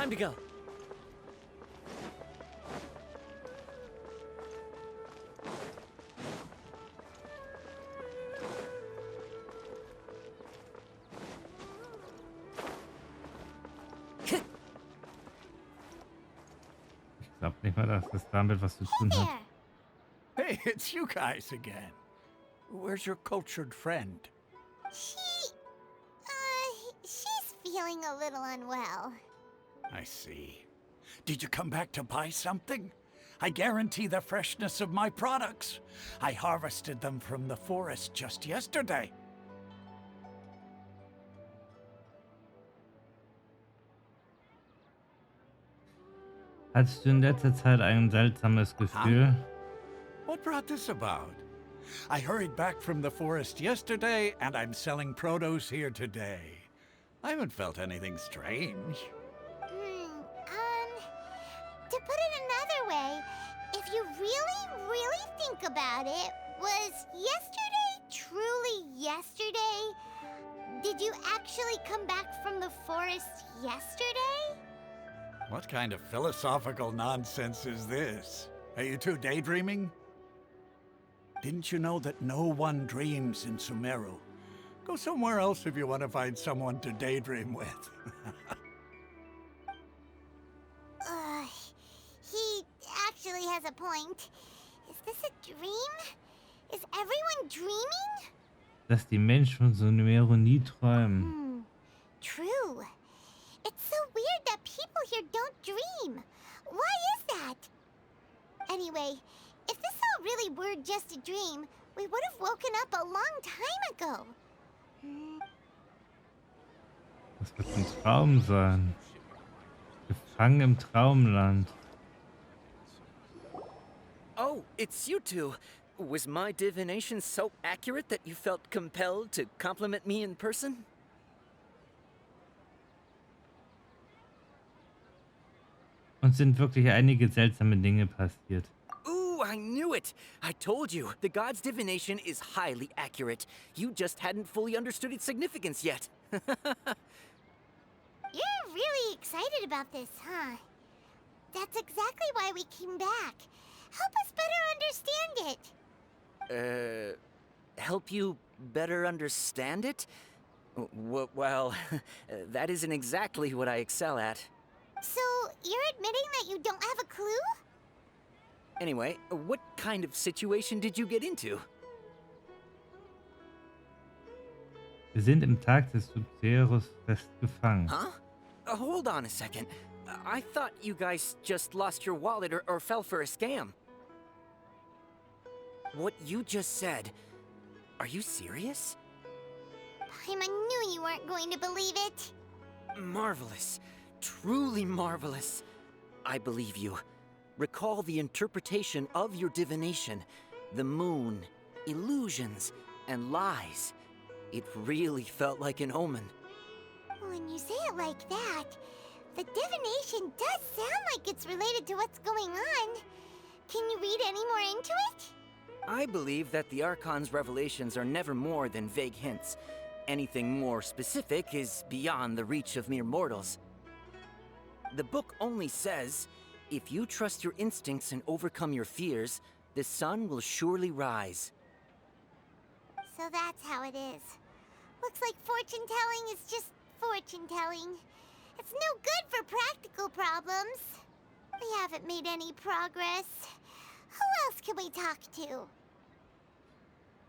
time to go. Ich glaube nicht mal, dass das damit was zu tun hat. Hey, it's you guys again. Where's your cultured friend? She's feeling a little unwell. I see. Did you come back to buy something? I guarantee the freshness of my products. I harvested them from the forest just yesterday. Hattest du in letzter Zeit ein seltsames Gefühl? What brought this about? I hurried back from the forest yesterday, and I'm selling produce here today. I haven't felt anything strange. To put it another way, if you really think about it, was yesterday truly yesterday? Did you actually come back from the forest yesterday? What kind of philosophical nonsense is this? Are you two daydreaming? Didn't you know that no one dreams in Sumeru? Go somewhere else if you want to find someone to daydream with. He actually has a point. Is this a dream? Is everyone dreaming? Dass die Menschen von Sumeru nie träumen. True. It's so weird that people here don't dream. Why is that? Anyway, if this all really were just a dream, we would have woken up a long time ago. Das wird ein Traum sein. Gefangen im Traumland. Oh, it's you two. Was my divination so accurate that you felt compelled to compliment me in person? Uns sind wirklich einige seltsame Dinge passiert. Ooh, I knew it! I told you, the god's divination is highly accurate. You just hadn't fully understood its significance yet. You're really excited about this, huh? That's exactly why we came back. Help us better understand it. Help you better understand it? Well, that isn't exactly what I excel at. So, you're admitting that you don't have a clue? Anyway, what kind of situation did you get into? Wir sind im Tag des Sabzerus festgefangen. Huh? Hold on a second. I thought you guys just lost your wallet or fell for a scam. What you just said, are you serious? Paimon knew you weren't going to believe it. Marvelous. Truly marvelous. I believe you. Recall the interpretation of your divination. The moon, illusions, and lies. It really felt like an omen. When you say it like that, the divination does sound like it's related to what's going on. Can you read any more into it? I believe that the Archon's revelations are never more than vague hints. Anything more specific is beyond the reach of mere mortals. The book only says, if you trust your instincts and overcome your fears, the sun will surely rise. So that's how it is. Looks like fortune-telling is just fortune-telling. It's no good for practical problems. We haven't made any progress. Who else can we talk to?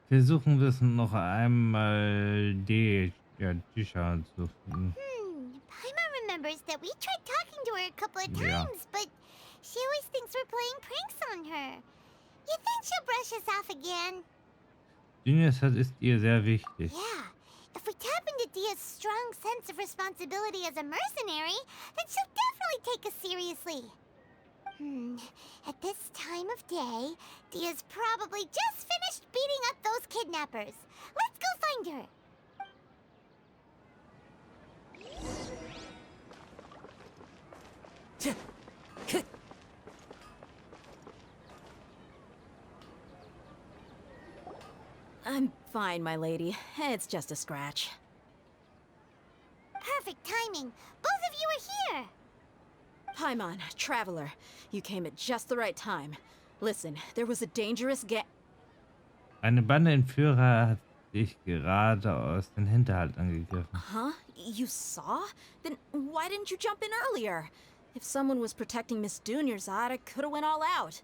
Versuchen wir es noch einmal dich anzufinden. Paimon remembers that we tried talking to her a couple of times, but she always thinks we're playing pranks on her. You think she'll brush us off again? Genius ist ihr sehr wichtig. Yeah. If we tap into Dia's strong sense of responsibility as a mercenary, then she'll definitely take us seriously. At this time of day, Dia's probably just finished beating up those kidnappers. Let's go find her. I'm fine, my lady. It's just a scratch. Perfect timing. Both of you are here. Paimon, traveler. You came at just the right time. Listen, there was a dangerous Eine Bande Entführer hat dich gerade aus dem Hinterhalt angegriffen. Huh? You saw? Then why didn't you jump in earlier? If someone was protecting Miss Dunyarzad, I could have went all out.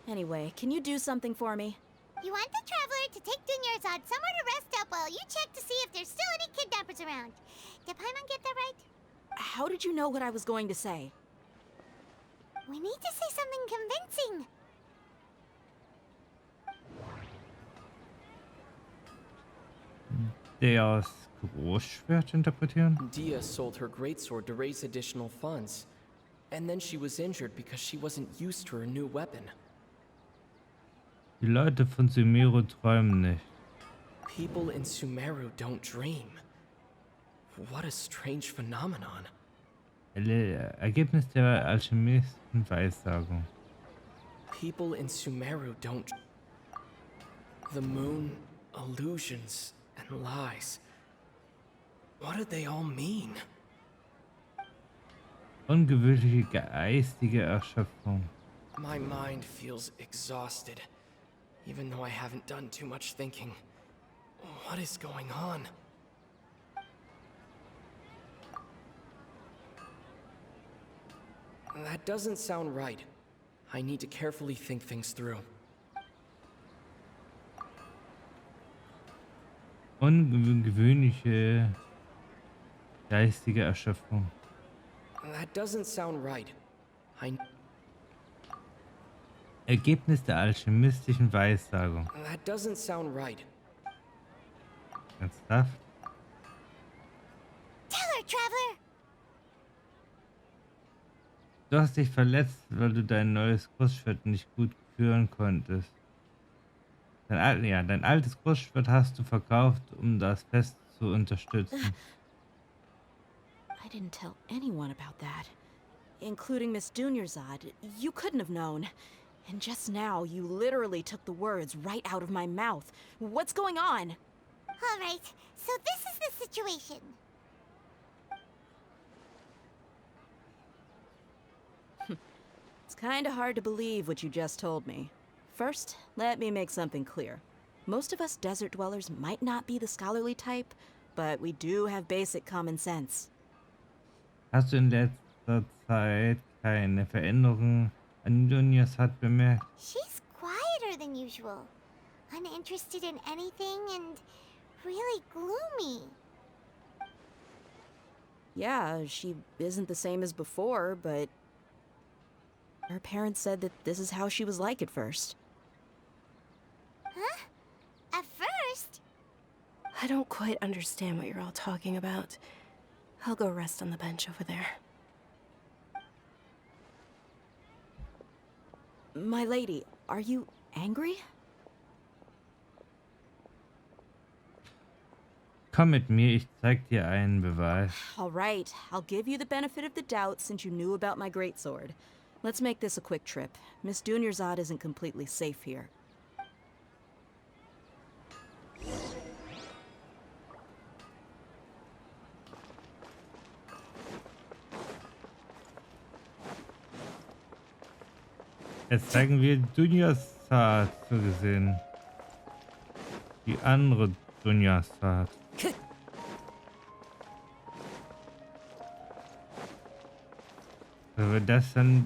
Anyway, can you do something for me? You want the traveler to take Dunyarzad somewhere to rest up while you check to see if there's still any kidnappers around. Did Paimon get that right? How did you know what I was going to say? We need to say something convincing. Der aus Großschwert interpretieren? Dia sold her greatsword to raise additional funds. And then she was injured because she wasn't used to her new weapon. Die Leute von Sumeru träumen nicht. People in Sumeru don't dream. What a strange phenomenon. Ergebnis der Alchemisten-Weissagung. People in Sumeru don't. The moon, illusions, and lies. What do they all mean? Ungewöhnliche geistige Erschöpfung. My mind feels exhausted, even though I haven't done too much thinking. What is going on? That doesn't sound right. I need to carefully think things through. Ungewöhnliche geistige Erschöpfung. That doesn't sound right. Ergebnis der alchemistischen Weissagung. That doesn't sound right. Ernsthaft? Tell her, traveler! Du hast dich verletzt, weil du dein neues Großschwert nicht gut führen konntest. Dein altes Großschwert hast du verkauft, um das Fest zu unterstützen. I didn't tell anyone about that. Including Miss Dunyarzad. You couldn't have known. And just now, you literally took the words right out of my mouth. What's going on? All right, so this is the situation. It's kinda hard to believe what you just told me. First, let me make something clear. Most of us desert dwellers might not be the scholarly type, but we do have basic common sense. Hast du in letzter Zeit keine Veränderung an Dunyarzad bemerkt? She's quieter than usual, uninterested in anything, and really gloomy. Yeah, she isn't the same as before, but her parents said that this is how she was like at first. Huh? At first? I don't quite understand what you're all talking about. I'll go rest on the bench over there. My lady, are you angry? Komm mit mir, ich zeig dir einen Beweis. All right, I'll give you the benefit of the doubt since you knew about my greatsword. Let's make this a quick trip. Miss Dunyarzad isn't completely safe here. Jetzt zeigen wir Dunyarzad so gesehen. Die andere Dunyarzad. Wenn das dann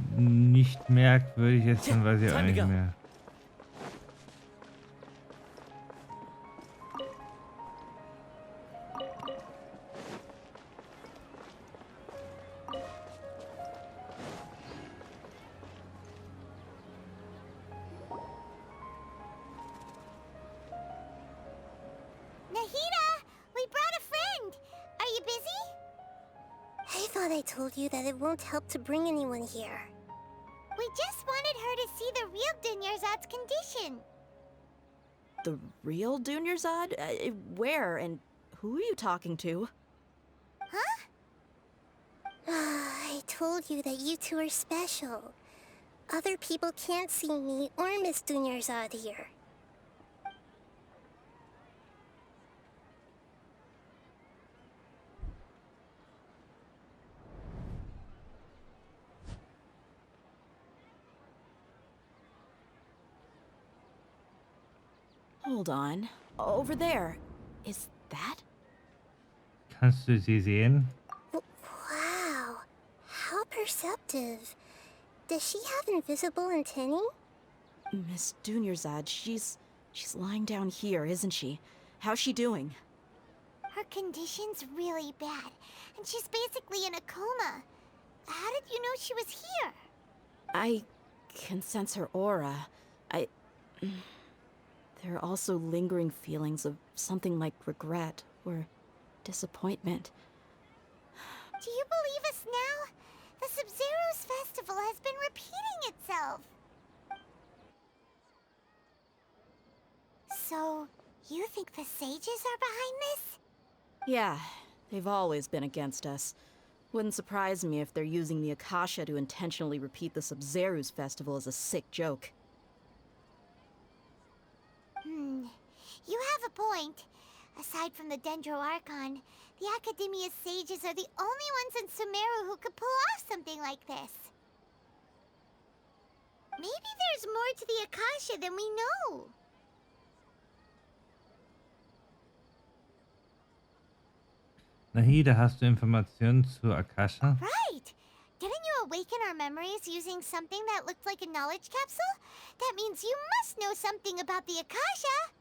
nicht merkwürdig ist, dann weiß ich auch nicht mehr. Nahida, we brought a friend. Are you busy? I thought I told you that it won't help to bring anyone here. We just wanted her to see the real Dunyarzad's condition. The real Dunyarzad? Where and who are you talking to? Huh? I told you that you two are special. Other people can't see me or Miss Dunyarzad here. Hold on. Over there. Is that? Kannst du sie sehen? Wow, how perceptive. Does she have invisible antennae? Miss Dunyarzad, she's lying down here, isn't she? How's she doing? Her condition's really bad, and she's basically in a coma. How did you know she was here? I can sense her aura. There are also lingering feelings of something like regret or disappointment. Do you believe us now? The Sabzerus festival has been repeating itself. So, you think the sages are behind this? Yeah, they've always been against us. Wouldn't surprise me if they're using the Akasha to intentionally repeat the Sabzerus festival as a sick joke. You have a point. Aside from the Dendro Archon, the Academia's sages are the only ones in Sumeru who could pull off something like this. Maybe there's more to the Akasha than we know. Nahida, hast du Informationen zu Akasha? Right! Didn't you awaken our memories using something that looked like a knowledge capsule? That means you must know something about the Akasha!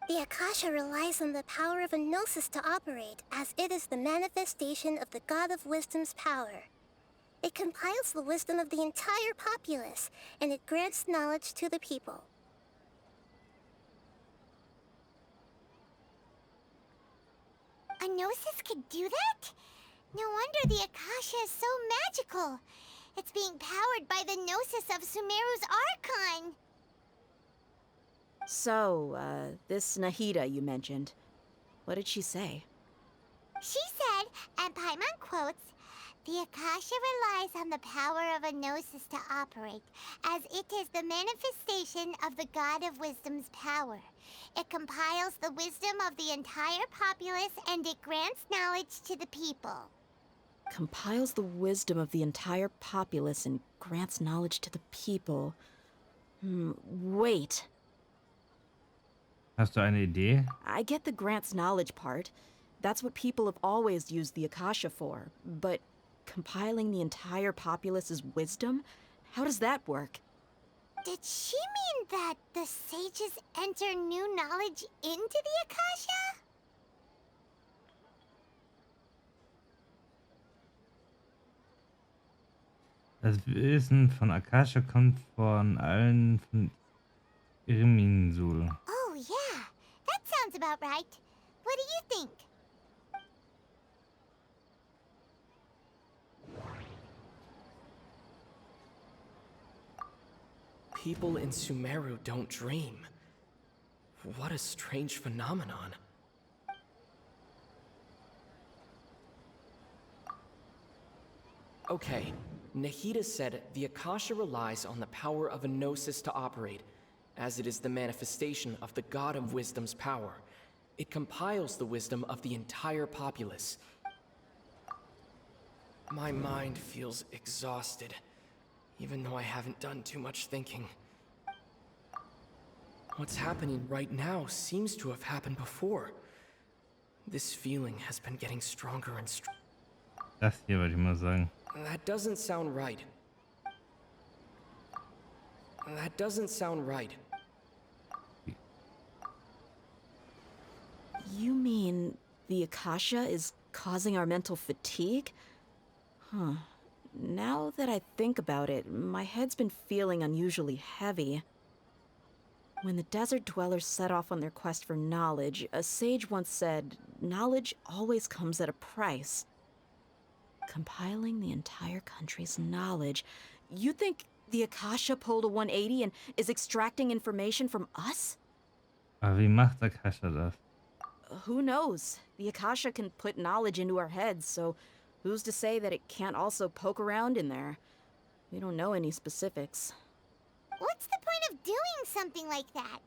The Akasha relies on the power of a gnosis to operate, as it is the manifestation of the God of Wisdom's power. It compiles the wisdom of the entire populace, and it grants knowledge to the people. A gnosis could do that? No wonder the Akasha is so magical. It's being powered by the gnosis of Sumeru's Archon. So, this Nahida you mentioned, what did she say? She said, and Paimon quotes, "The Akasha relies on the power of a gnosis to operate, as it is the manifestation of the God of Wisdom's power. It compiles the wisdom of the entire populace, and it grants knowledge to the people." Compiles the wisdom of the entire populace and grants knowledge to the people. Wait. Hast du eine Idee? I get the grants knowledge part. That's what people have always used the Akasha for. But compiling the entire populace's wisdom? How does that work? Did she mean that the sages enter new knowledge into the Akasha? Das Wissen von Akasha kommt von allen von Irminsul. Oh yeah, that sounds about right. What do you think? People in Sumeru don't dream. What a strange phenomenon. Okay, Nahida said the Akasha relies on the power of a gnosis to operate, as it is the manifestation of the God of Wisdom's power. It compiles the wisdom of the entire populace. My mind feels exhausted, even though I haven't done too much thinking. What's happening right now seems to have happened before. This feeling has been getting stronger and stronger. Das hier wollte ich mal sagen. That doesn't sound right. That doesn't sound right. You mean the Akasha is causing our mental fatigue? Huh. Now that I think about it, my head's been feeling unusually heavy. When the desert dwellers set off on their quest for knowledge, a sage once said, "Knowledge always comes at a price." Compiling the entire country's knowledge. You think the Akasha pulled a 180 and is extracting information from us? Aber wie macht Akasha das? Who knows? The Akasha can put knowledge into our heads, so who's to say that it can't also poke around in there? We don't know any specifics. What's the point of doing something like that?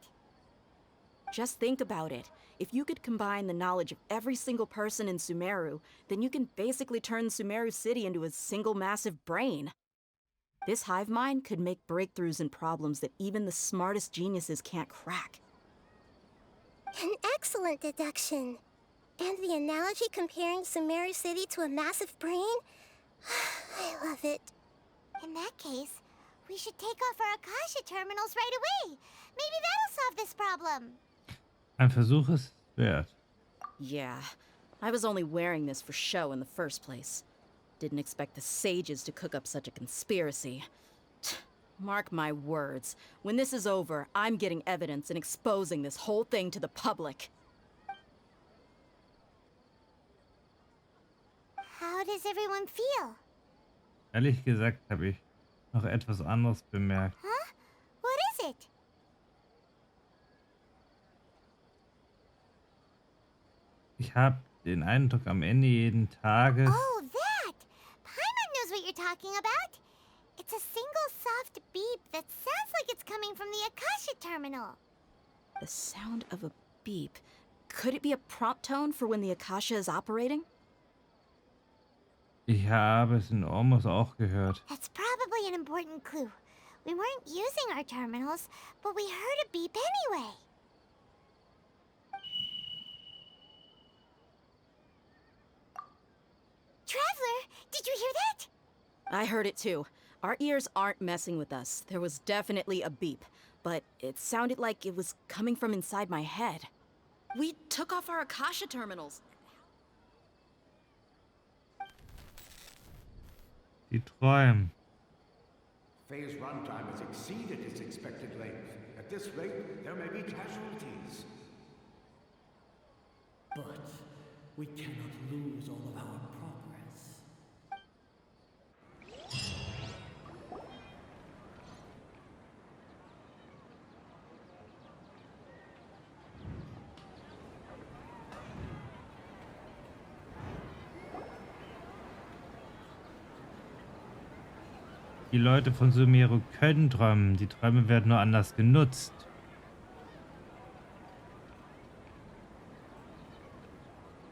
Just think about it. If you could combine the knowledge of every single person in Sumeru, then you can basically turn Sumeru City into a single massive brain. This hive mind could make breakthroughs in problems that even the smartest geniuses can't crack. An excellent deduction. And the analogy comparing Sumeru City to a massive brain? I love it. In that case, we should take off our Akasha terminals right away. Maybe that'll solve this problem. Ein Versuch ist wert. Yeah, I was only wearing this for show in the first place. Didn't expect the sages to cook up such a conspiracy. Mark my words, when this is over, I'm getting evidence and exposing this whole thing to the public. How does everyone feel? Ehrlich gesagt habe ich noch etwas anderes bemerkt. Huh? What is it? Ich habe den Eindruck, am Ende jeden Tages Oh, that! Paimon knows what you're talking about. It's a single soft beep that sounds like it's coming from the Akasha terminal. The sound of a beep. Could it be a prompt tone for when the Akasha is operating? Ich habe es in Ormos auch gehört. That's probably an important clue. We weren't using our terminals, but we heard a beep anyway. Traveler, did you hear that? I heard it too. Our ears aren't messing with us. There was definitely a beep, but it sounded like it was coming from inside my head. We took off our Akasha terminals. Die träumen. Faye's runtime has exceeded its expected length. At this rate, there may be casualties. But we cannot lose all of our progress. Die Leute von Sumeru können träumen. Die Träume werden nur anders genutzt.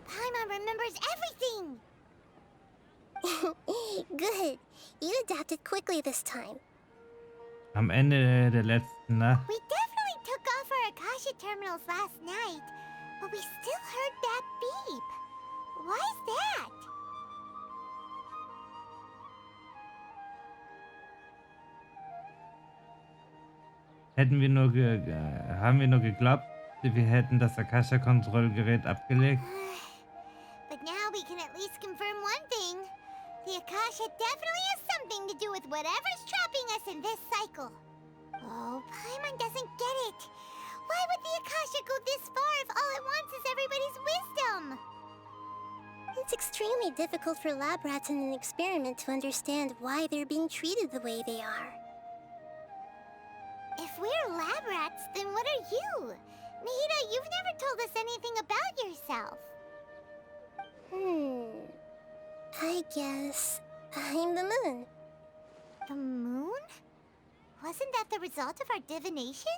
Paimon remembers everything! Good. You adapted quickly this time. Am Ende der letzten Nacht We definitely took off our Akasha terminals last night, but we still heard that beep. Why is that? haben wir nur geglaubt, wir hätten das Akasha-Kontrollgerät abgelegt. But now we can at least confirm one thing. The Akasha definitely has something to do with whatever's trapping us in this cycle. Oh, Paimon doesn't get it. Why would the Akasha go this far if all it wants is everybody's wisdom? It's extremely difficult for lab rats in an experiment to understand why they're being treated the way they are. If we're lab rats, then what are you? Nahida, you've never told us anything about yourself. I guess I'm the moon. The moon? Wasn't that the result of our divination?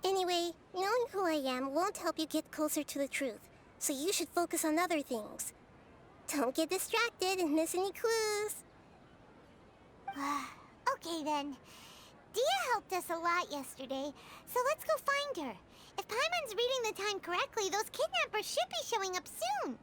Anyway, knowing who I am won't help you get closer to the truth, so you should focus on other things. Don't get distracted and miss any clues. Okay then. Dia helped us a lot yesterday, so let's go find her. If Paimon's reading the time correctly, those kidnappers should be showing up soon.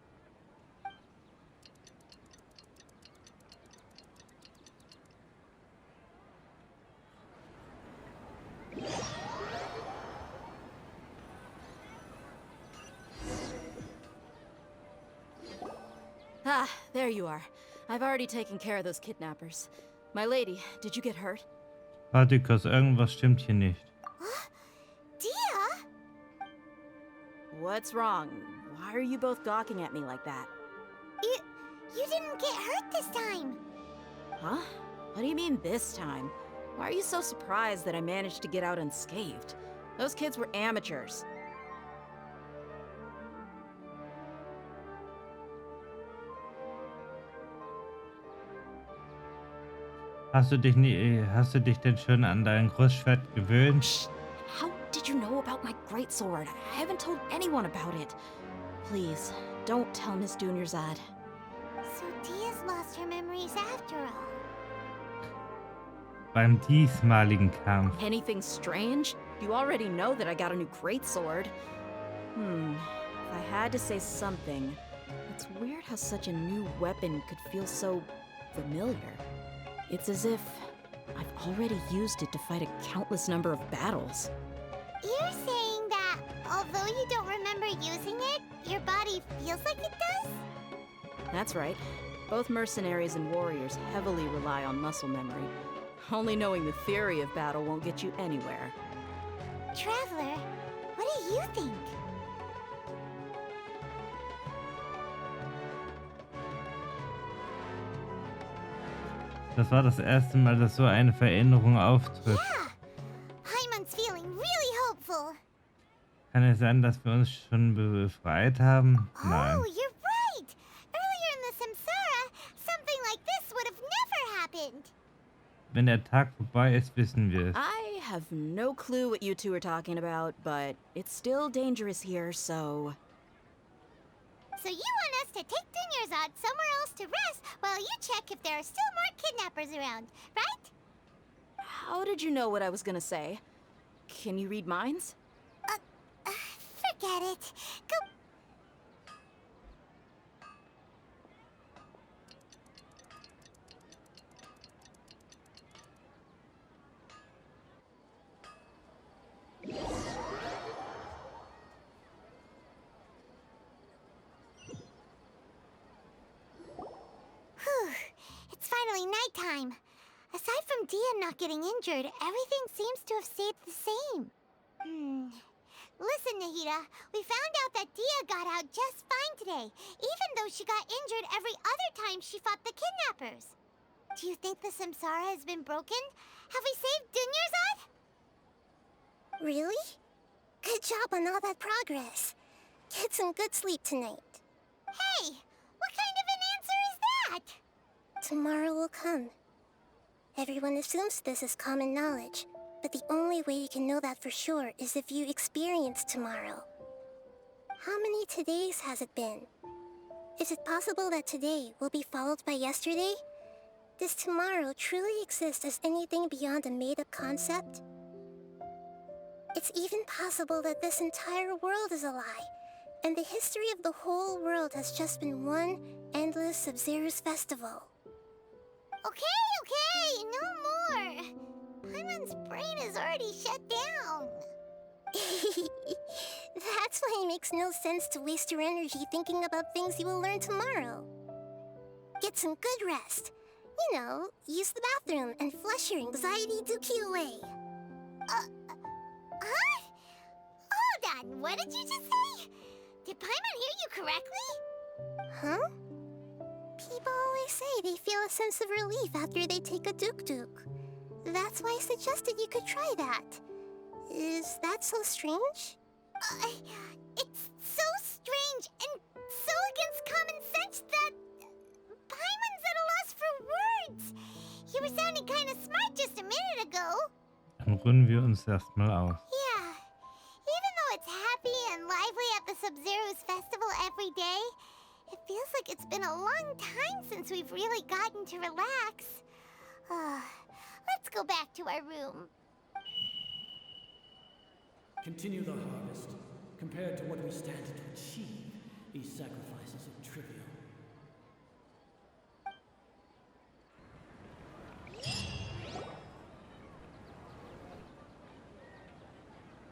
Ah, there you are. I've already taken care of those kidnappers. My lady, did you get hurt? Partikus, irgendwas stimmt hier nicht. Dia? What's wrong? Why are you both gawking at me like that? You didn't get hurt this time. Huh? What do you mean this time? Why are you so surprised that I managed to get out unscathed? Those kids were amateurs. Hast du dich denn schon an dein Großschwert gewöhnt? How did you know about my greatsword? I haven't told anyone about it. Please, don't tell Miss Dunyarzad. So Dia's lost her memories after all. beim diesmaligen Kampf. Anything strange? You already know that I got a new greatsword. If I had to say something, it's weird how such a new weapon could feel so familiar. It's as if I've already used it to fight a countless number of battles. You're saying that although you don't remember using it, your body feels like it does? That's right. Both mercenaries and warriors heavily rely on muscle memory. Only knowing the theory of battle won't get you anywhere. Traveler, what do you think? Das war das erste Mal, dass so eine Veränderung auftritt. Yeah, Paimon's feeling really hopeful. Kann es sein, dass wir uns schon befreit haben? Nein. Oh, you're right! Earlier in the Samsara, something like this would have never happened. Wenn der Tag vorbei ist, wissen wir es. I have no clue what you two are talking about, but it's still dangerous here, so... So you want us to take Dunyarzad somewhere else to rest while you check if there are still more kidnappers around, right? How did you know what I was gonna say? Can you read minds? Forget it. Go. Whew. It's finally nighttime. Aside from Dia not getting injured, everything seems to have stayed the same. Listen, Nahida, we found out that Dia got out just fine today, even though she got injured every other time she fought the kidnappers. Do you think the Samsara has been broken? Have we saved Dunyarzad? Really? Good job on all that progress. Get some good sleep tonight. Hey, what kind of an answer is that? Tomorrow will come. Everyone assumes this is common knowledge, but the only way you can know that for sure is if you experience tomorrow. How many todays has it been? Is it possible that today will be followed by yesterday? Does tomorrow truly exist as anything beyond a made-up concept? It's even possible that this entire world is a lie, and the history of the whole world has just been one endless Sabzerus festival. Okay, no more. Paimon's brain is already shut down. That's why it makes no sense to waste your energy thinking about things you will learn tomorrow. Get some good rest. You know, use the bathroom and flush your anxiety dookie away. Huh? Hold on, what did you just say? Did Paimon hear you correctly? Huh? People always say they feel a sense of relief after they take a duk-duk. That's why I suggested you could try that. Is that so strange? It's so strange and so against common sense that Paimon's at a loss for words. You were sounding kind of smart just a minute ago. Dann ruhen wir uns erstmal aus. Yeah. Even though it's happy and lively at the Sabzerus festival every day, it feels like it's been a long time since we've really gotten to relax. Let's go back to our room. Continue the harvest. Compared to what we stand to achieve, these sacrifices are trivial.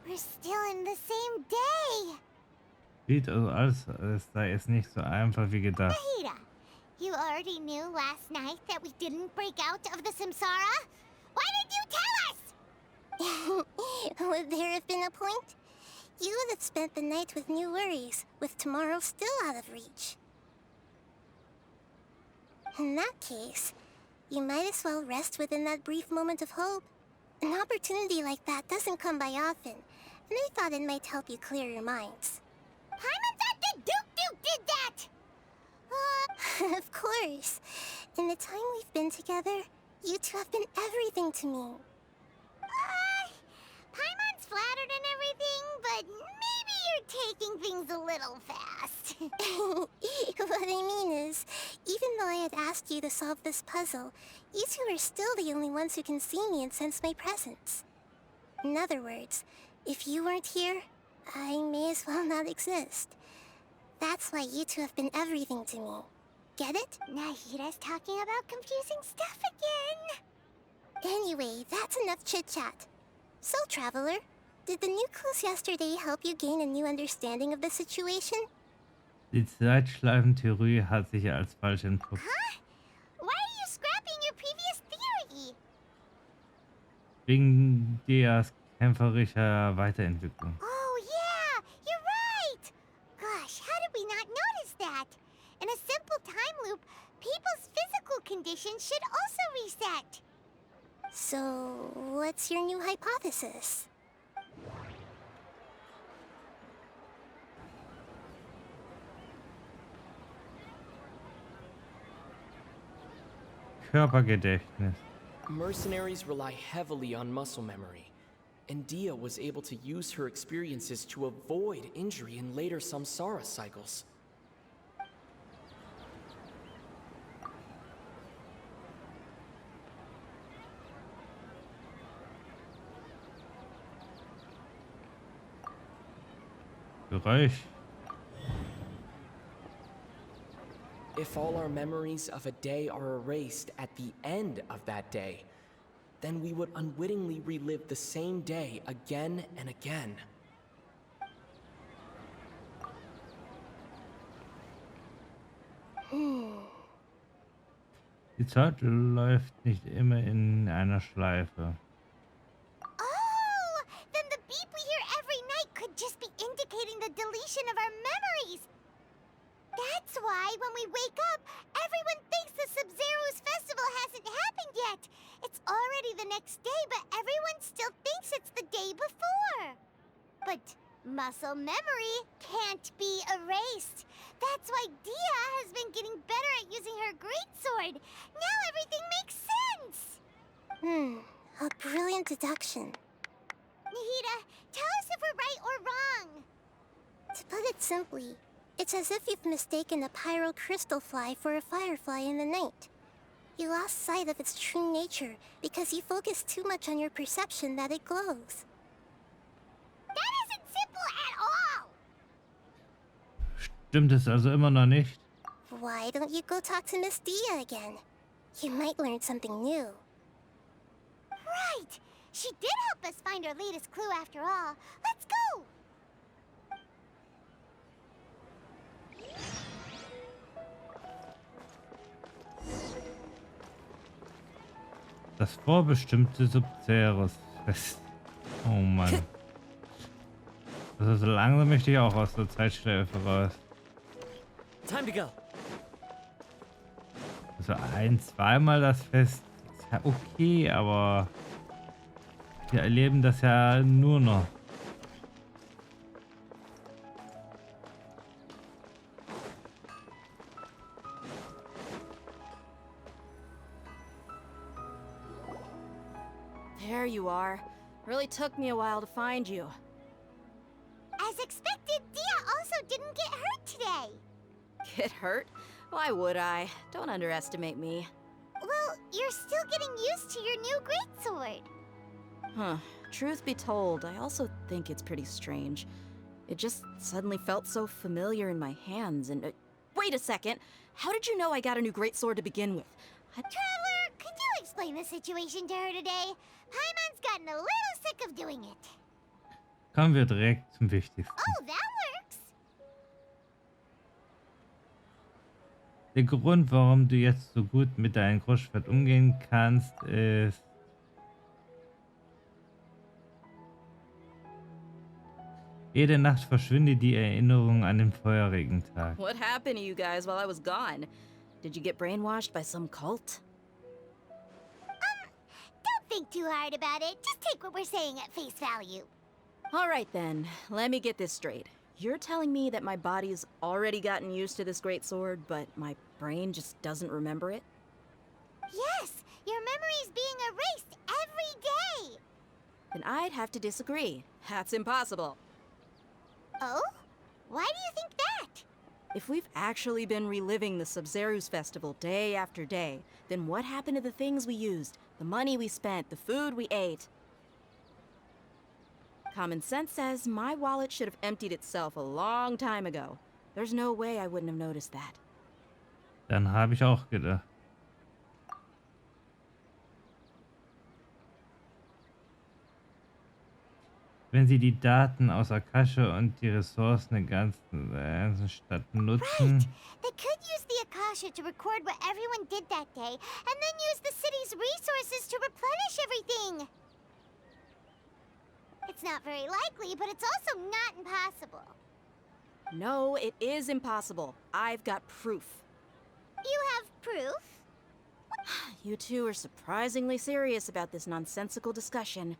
We're still in the same day. Sieht also aus, als sei es nicht so einfach wie gedacht. Nahida, you already knew last night that we didn't break out of the Samsara? Why did you tell us? Would there have been a point? You would have spent the night with new worries, with tomorrow still out of reach. In that case, you might as well rest within that brief moment of hope. An opportunity like that doesn't come by often, and I thought it might help you clear your minds. Paimon thought that Duke did that! Of course. In the time we've been together, you two have been everything to me. Paimon's flattered and everything, but maybe you're taking things a little fast. What I mean is, even though I had asked you to solve this puzzle, you two are still the only ones who can see me and sense my presence. In other words, if you weren't here, I may as well not exist. That's why you two have been everything to me. Get it? Nahira's talking about confusing stuff again. Anyway, that's enough chit-chat. So, Traveler, did the new clues yesterday help you gain a new understanding of the situation? Die Zeitschleifentheorie hat sich als falsch entpuppt. Huh? Why are you scrapping your previous theory? Wegen Dias kämpferischer Weiterentwicklung. Oh yeah, you're right! Gosh, how did we not notice that? In a simple time loop, people's physical conditions should also reset. So, what's your new hypothesis? Körpergedächtnis. Mercenaries rely heavily on muscle memory, and Dia was able to use her experiences to avoid injury in later samsara cycles. Geräusch. If all our memories of a day are erased at the end of that day, then we would unwittingly relive the same day again and again. Die Zeit läuft nicht immer in einer Schleife. Oh, then the beep we hear every night could just be indicating the deletion of our memories. That's why when we wake up, everyone thinks the Sabzerus festival hasn't happened yet. It's already the next day, but everyone still thinks it's the day before. But muscle memory can't be erased. That's why Dia has been getting better at using her greatsword. Now everything makes sense. A brilliant deduction. Nahida, tell us if we're right or wrong. To put it simply, it's as if you've mistaken a pyro crystal fly for a firefly in the night. You lost sight of its true nature because you focused too much on your perception that it glows. That isn't simple at all! Stimmt es also immer noch nicht? Why don't you go talk to Miss Dia again? You might learn something new. Right! She did help us find our latest clue after all. Let's go! Das vorbestimmte Sabzerus-Fest. Oh Mann. Also so langsam möchte ich auch aus der Zeitschleife raus. Time to go. Also zweimal das Fest ist ja okay, aber wir erleben das ja nur noch. There you are. Really took me a while to find you. As expected, Dia also didn't get hurt today. Get hurt? Why would I? Don't underestimate me. Well, you're still getting used to your new greatsword. Huh. Truth be told, I also think it's pretty strange. It just suddenly felt so familiar in my hands and... wait a second! How did you know I got a new greatsword to begin with? Traveler, could you explain the situation to her today? Paimon's gotten a little sick of doing it. Kommen wir direkt zum Wichtigsten. Oh, that works! Der Grund, warum du jetzt so gut mit deinem Großschwert umgehen kannst, ist... Jede Nacht verschwindet die Erinnerung an den feurigen Tag. What happened to you guys while I was gone? Did you get brainwashed by some cult? Don't think too hard about it. Just take what we're saying at face value. All right then, let me get this straight. You're telling me that my body's already gotten used to this greatsword, but my brain just doesn't remember it? Yes, your memory's being erased every day. Then I'd have to disagree. That's impossible. Oh? Why do you think that? If we've actually been reliving the Sabzerus festival day after day, then what happened to the things we used, the money we spent, the food we ate? Common sense says my wallet should have emptied itself a long time ago. There's no way I wouldn't have noticed that. Dann habe ich auch gedacht. Wenn Sie die Daten aus Akasha und die Ressourcen der ganzen Stadt nutzen. Right! They could use the Akasha to record what everyone did that day, and then use the city's resources to replenish everything! It's not very likely, but it's also not impossible. No, it is impossible. I've got proof. You have proof? You two are surprisingly serious about this nonsensical discussion.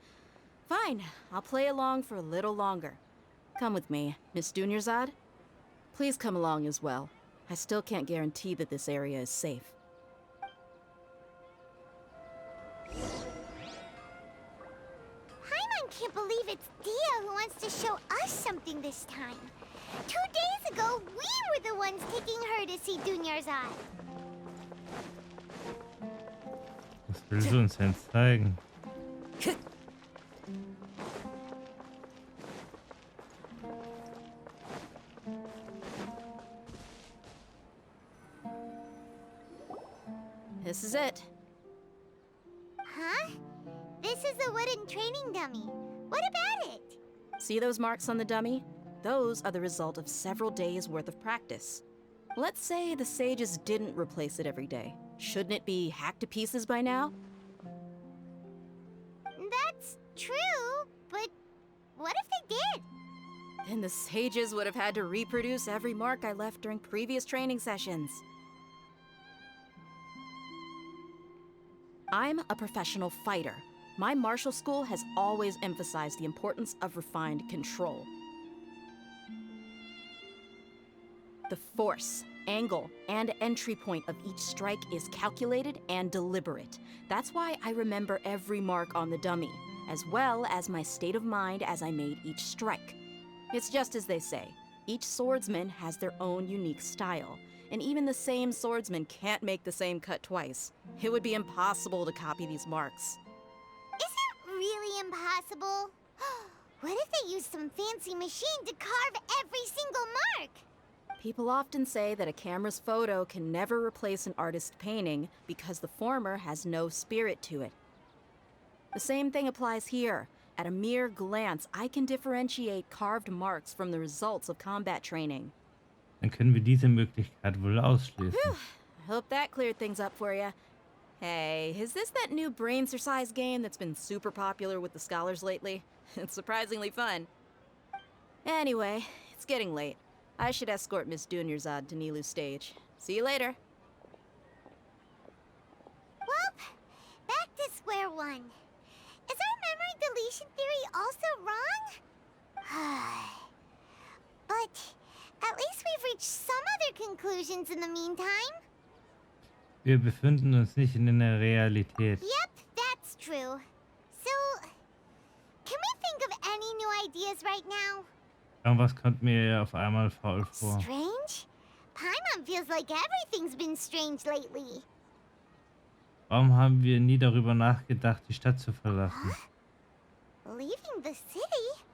Fine, I'll play along for a little longer. Come with me, Miss Dunyarzad. Please come along as well. I still can't guarantee that this area is safe. Paimon can't believe it's Dia who wants to show us something this time. 2 days ago, we were the ones taking her to see Dunyarzad. Was will sie uns denn zeigen? This is it. Huh? This is a wooden training dummy. What about it? See those marks on the dummy? Those are the result of several days' worth of practice. Let's say the sages didn't replace it every day. Shouldn't it be hacked to pieces by now? That's true, but what if they did? Then the sages would have had to reproduce every mark I left during previous training sessions. I'm a professional fighter. My martial school has always emphasized the importance of refined control. The force, angle, and entry point of each strike is calculated and deliberate. That's why I remember every mark on the dummy, as well as my state of mind as I made each strike. It's just as they say, each swordsman has their own unique style, and even the same swordsman can't make the same cut twice. It would be impossible to copy these marks. Is it really impossible? What if they used some fancy machine to carve every single mark? People often say that a camera's photo can never replace an artist's painting because the former has no spirit to it. The same thing applies here. At a mere glance, I can differentiate carved marks from the results of combat training. Dann können wir diese Möglichkeit wohl ausschließen. I hope that cleared things up for you. Hey, is this that new brain exercise game that's been super popular with the scholars lately? It's surprisingly fun. Anyway, it's getting late. I should escort Miss Dunyarzad to Nilu's stage. See you later. Well, back to square one. Is our memory deletion theory also wrong? But at least we've reached some other conclusions in the meantime. Wir befinden uns nicht in der Realität. Yep, that's true. So, can we think of any new ideas right now? Irgendwas kommt mir auf einmal faul vor. Strange? Paimon feels like everything's been strange lately. Warum haben wir nie darüber nachgedacht, die Stadt zu verlassen? Leaving the city?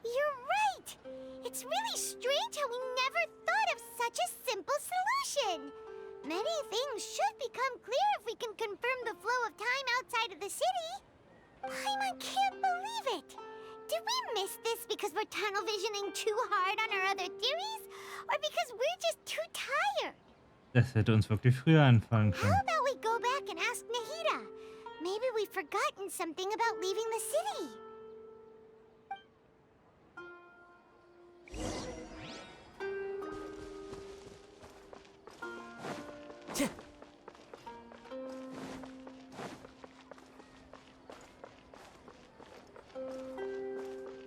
You're right! It's really strange how we never thought of such a simple solution! Many things should become clear if we can confirm the flow of time outside of the city. Paimon can't believe it! Did we miss this because we're tunnel visioning too hard on our other theories? Or because we're just too tired? Das hätte uns wirklich früher einfallen How können. about we go back and ask Nahida? Maybe we've forgotten something about leaving the city.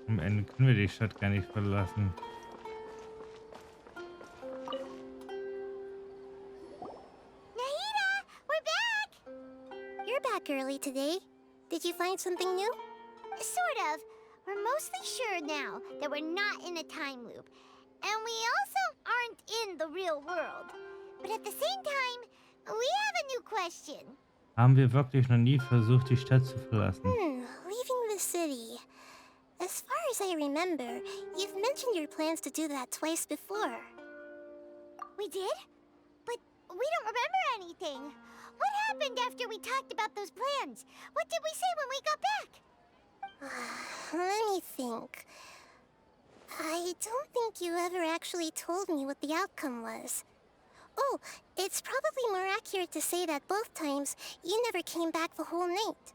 Am Ende können wir die Stadt gar nicht verlassen. Nahida, we're back! You're back early today. Did you find something new? Sort of. We're mostly sure now that we're not in a time loop. And we also aren't in the real world. But at the same time, we have a new question. Haben wir wirklich noch nie versucht, die Stadt zu verlassen? Leaving the city. As far as I remember, you've mentioned your plans to do that twice before. We did? But we don't remember anything. What happened after we talked about those plans? What did we say when we got back? Let me think. I don't think you ever actually told me what the outcome was. Oh, it's probably more accurate to say that both times you never came back the whole night.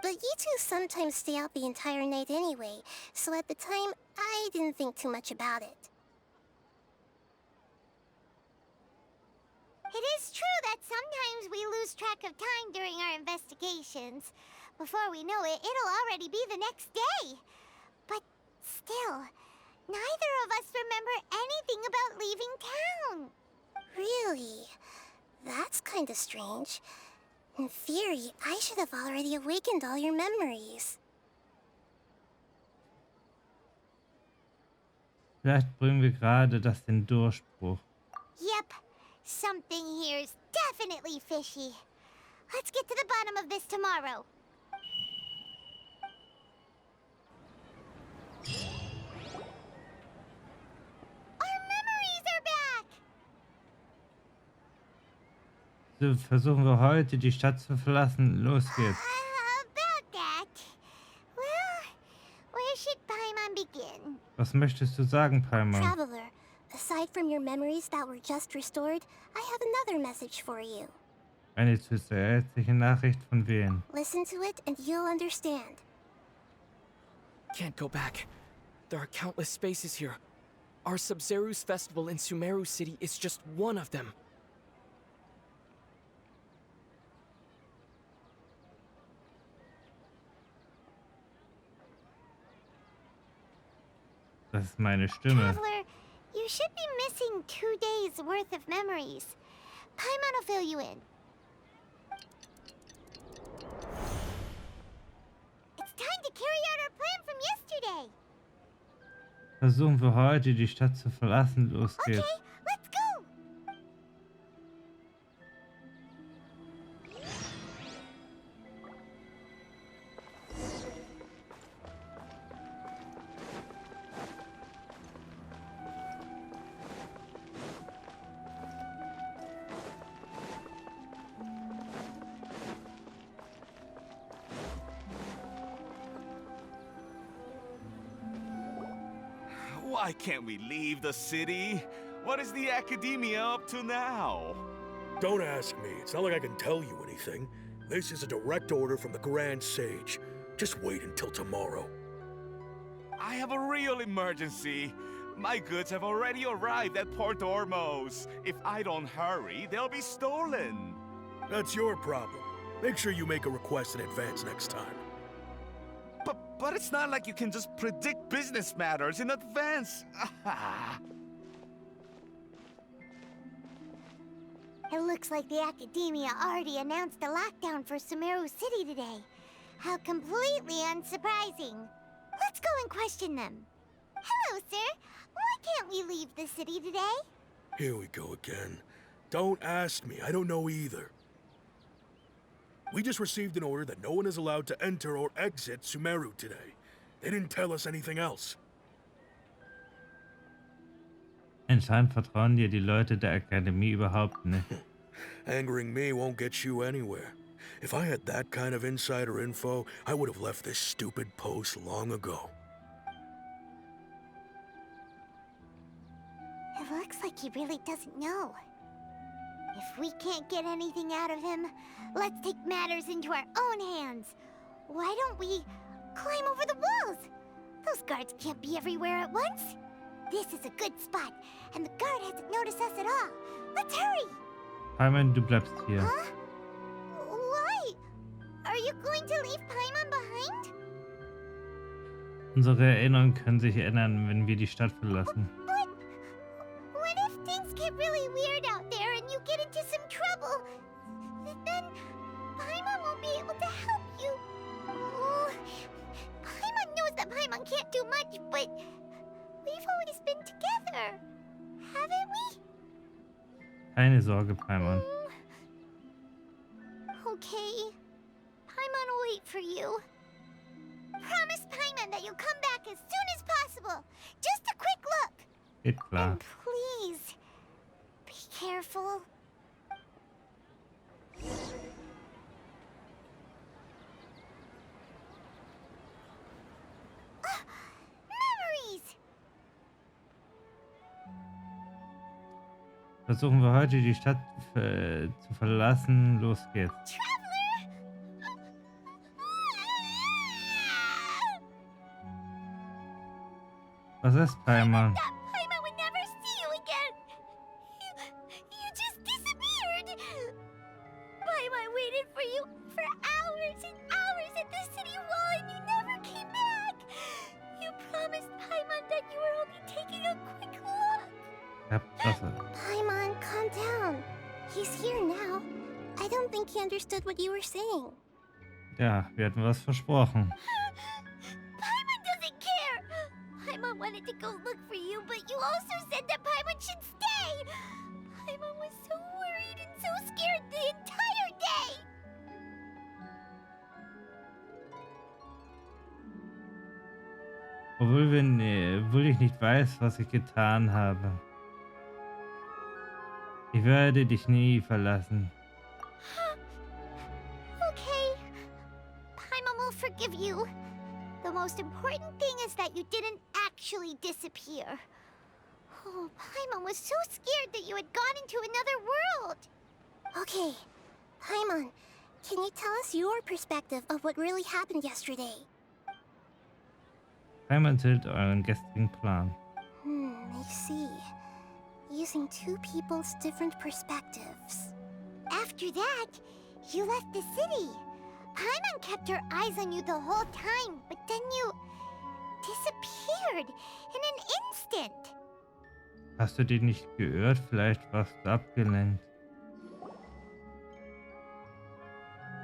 But you two sometimes stay out the entire night anyway, so at the time, I didn't think too much about it. It is true that sometimes we lose track of time during our investigations. Before we know it, it'll already be the next day. But still, neither of us remember anything about leaving town. Really? That's kinda strange. In theory, I should have already awakened all your memories. Vielleicht bringen wir gerade den Durchbruch. Yep, something here's definitely fishy. Let's get to the bottom of this tomorrow. Our memories are back! So versuchen wir heute, die Stadt zu verlassen. Los geht's. About that. Well, where should Paimon begin? Was möchtest du sagen, Paimon? Traveler, aside from your memories that were just restored, I have another message for you. Eine zusätzliche Nachricht von wen? Listen to it and you'll understand. Can't go back. There are countless spaces here. Our Sabzerus festival in Sumeru City is just one of them. Das ist meine Stimme. Traveler, you should be missing 2 days worth of memories. Paimon will fill you in. It's time to carry out our plan from yesterday. Versuchen wir heute, die Stadt zu verlassen. Los geht's. Okay, let's go. Why can't we leave the city? What is the academia up to now? Don't ask me. It's not like I can tell you anything. This is a direct order from the Grand Sage. Just wait until tomorrow. I have a real emergency. My goods have already arrived at Port Ormos. If I don't hurry, they'll be stolen. That's your problem. Make sure you make a request in advance next time. But it's not like you can just predict business matters in advance. It looks like the Academia already announced a lockdown for Sumeru City today. How completely unsurprising. Let's go and question them. Hello, sir. Why can't we leave the city today? Here we go again. Don't ask me. I don't know either. We just received an order that no one is allowed to enter or exit Sumeru today. They didn't tell us anything else. Anscheinend vertrauen dir die Leute der Akademie überhaupt nicht. Angering me won't get you anywhere. If I had that kind of insider info, I would have left this stupid post long ago. It looks like he really doesn't know. If we can't get anything out of him, let's take matters into our own hands. Why don't we climb over the walls? Those guards can't be everywhere at once. This is a good spot, and the guard hasn't noticed us at all. Let's hurry! Paimon, du bleibst hier. Huh? Why? Are you going to leave Paimon behind? Unsere Erinnerungen können sich ändern, wenn wir die Stadt verlassen. But what if things get really weird out there and you get into some trouble? Then Paimon won't be able to help you. Oh, Paimon knows that Paimon can't do much, but we've always been together. Keine Sorge, Paimon. Okay. Paimon will wait for you. Promise Paimon that you'll come back as soon as possible. Just a quick look. Geht klar. And please, be careful. Memories! Versuchen wir heute die Stadt zu verlassen. Los geht's. Traveler! Was ist, Paimon? That Paimon would never see you again. You just disappeared. Paimon waited for you for hours and hours at the city wall and you never came back. You promised Paimon that you were only taking a quick look. Ja, klasse. Paimon, calm down. He's here now. I don't think he understood what you were saying. Ja, wir hatten was versprochen. Paimon doesn't care. Paimon wanted to go look for you, but you also said that Paimon should stay. Paimon was so worried and so scared the entire day. Obwohl ich nicht weiß, was ich getan habe. Ich werde dich nie verlassen. Okay. Paimon will forgive you. The most important thing is that you didn't actually disappear. Oh, Paimon was so scared that you had gone into another world. Okay. Paimon, can you tell us your perspective of what really happened yesterday? Paimon erzählt euren gestrigen Plan. I see. Using two people's different perspectives. After that, you left the city. Paimon kept her eyes on you the whole time, but then you disappeared in an instant. Hast du den nicht gehört? Vielleicht warst du abgelenkt.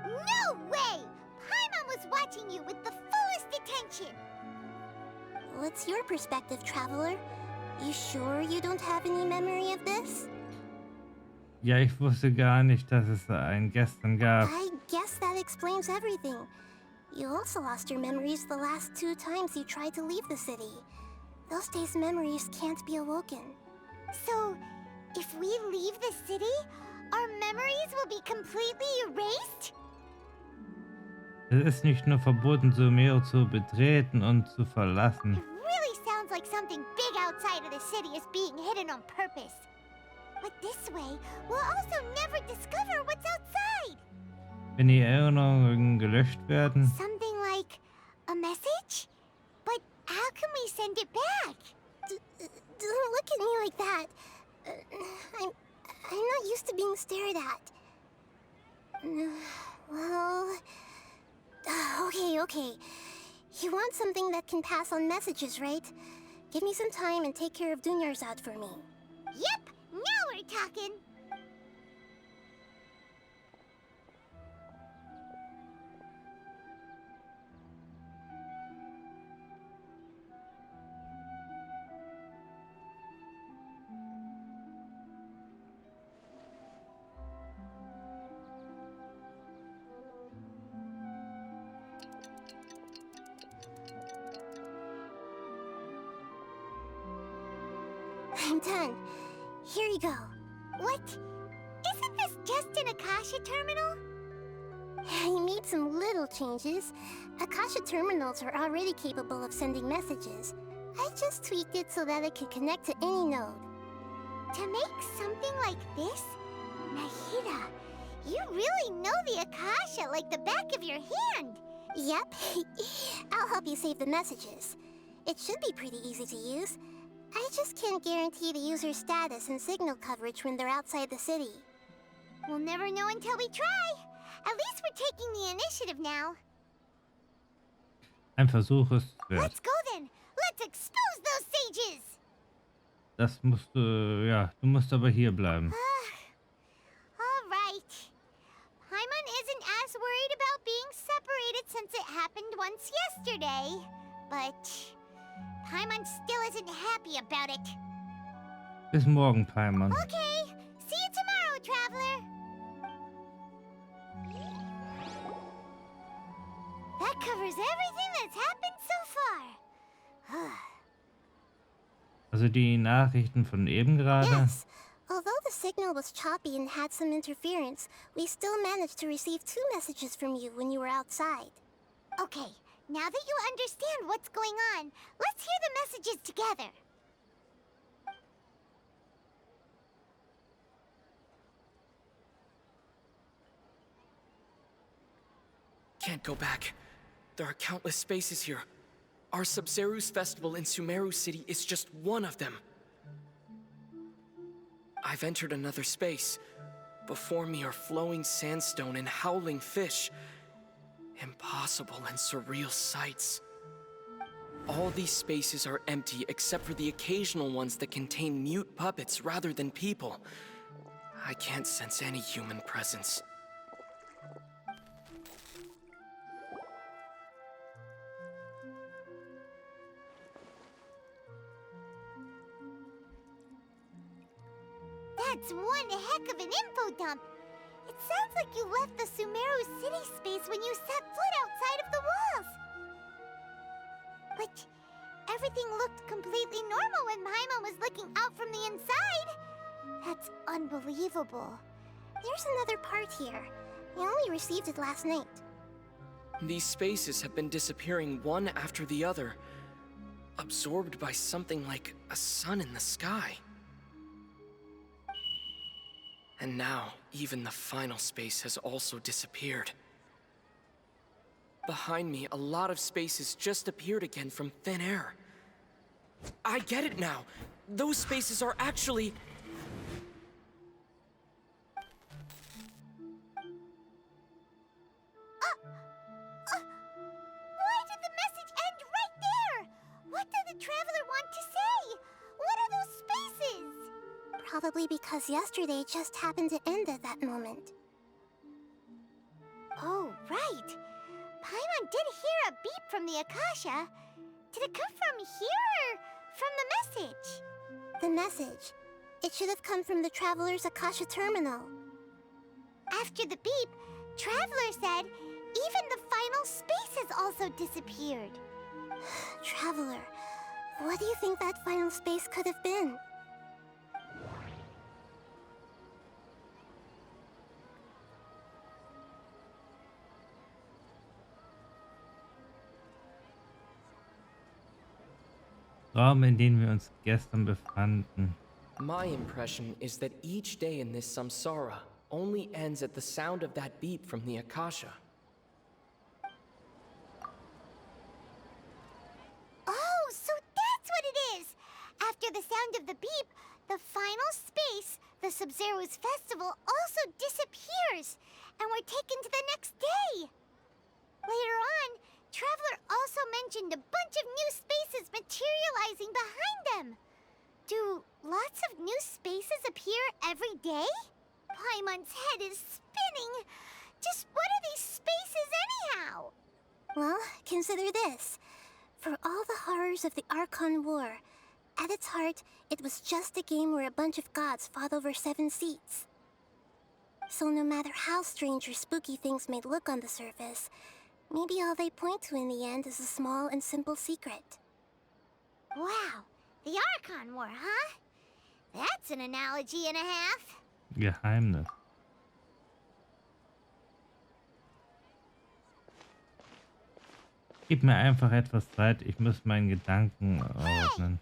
No way! Paimon was watching you with the fullest attention. What's your perspective, Traveler? You sure you don't have any memory of this? Ja, ich wusste gar nicht, dass es ein Gestern gab. I guess that explains everything. You also lost your memories the last 2 times you tried to leave the city. Those days' memories can't be awoken. So, if we leave the city, our memories will be completely erased? Es ist nicht nur verboten, Sumeru zu betreten und zu verlassen. It really sounds like something big outside of the city is being hidden on purpose. But this way, we'll also never discover what's outside. Wenn die Erinnerungen gelöscht werden, Something like a message? But how can we send it back? Don't look at me like that. I'm not used to being stared at. Well... Okay. You want something that can pass on messages, right? Give me some time and take care of Dunyarzad for me. Yep, now we're talking. I'm done. Here you go. What? Isn't this just an Akasha terminal? You made some little changes. Akasha terminals are already capable of sending messages. I just tweaked it so that it could connect to any node. To make something like this? Nahida, you really know the Akasha like the back of your hand. Yep. I'll help you save the messages. It should be pretty easy to use. I just can't guarantee the user's status and signal coverage when they're outside the city. We'll never know until we try. At least we're taking the initiative now. ein Versuch ist wert. Let's go then. Let's expose those sages. Das musst du, ja, du musst aber hier bleiben. All right. Paimon isn't as worried about being separated since it happened once yesterday. But Paimon still isn't happy about it. Bis morgen, Paimon. Okay. See you tomorrow. traveler. That covers everything that's happened so far. Also die Nachrichten von eben gerade. Yes. Although the signal was choppy and had some interference, we still managed to receive 2 messages from you when you were outside. Okay, now that you understand what's going on, let's hear the messages together. Can't go back. There are countless spaces here. Our Sabzerus festival in Sumeru City is just one of them. I've entered another space. Before me are flowing sandstone and howling fish. Impossible and surreal sights. All these spaces are empty except for the occasional ones that contain mute puppets rather than people. I can't sense any human presence. That's one heck of an info dump. It sounds like you left the Sumeru city space when you set foot outside of the walls. But everything looked completely normal when Paimon was looking out from the inside. That's unbelievable. There's another part here. I only received it last night. These spaces have been disappearing one after the other, absorbed by something like a sun in the sky. And now, even the final space has also disappeared. Behind me, a lot of spaces just appeared again from thin air. I get it now! Those spaces are actually... Why did the message end right there? What did the traveler want to say? What are those spaces? Probably because yesterday just happened to end at that moment. Oh, right. Paimon did hear a beep from the Akasha. Did it come from here or from the message? The message. It should have come from the Traveler's Akasha terminal. After the beep, Traveler said even the final space has also disappeared. Traveler, what do you think that final space could have been? Raum, in dem wir uns gestern befanden. My impression is that each day in this samsara only ends at the sound of that beep from the Akasha. Oh, so that's what it is! After the sound of the beep, the final space, the Sabzerus festival, also disappears, and we're taken to the next day. Later on, Traveler also mentioned a bunch of new spaces materializing behind them. Do lots of new spaces appear every day? Paimon's head is spinning. Just what are these spaces anyhow? Well, consider this. For all the horrors of the Archon War, at its heart, it was just a game where a bunch of gods fought over 7 seats. So no matter how strange or spooky things may look on the surface, maybe all they point to in the end is a small and simple secret. Wow, the Archon War, huh? That's an analogy and a half. Geheimnis. Gib mir einfach etwas Zeit, ich muss meinen Gedanken ordnen.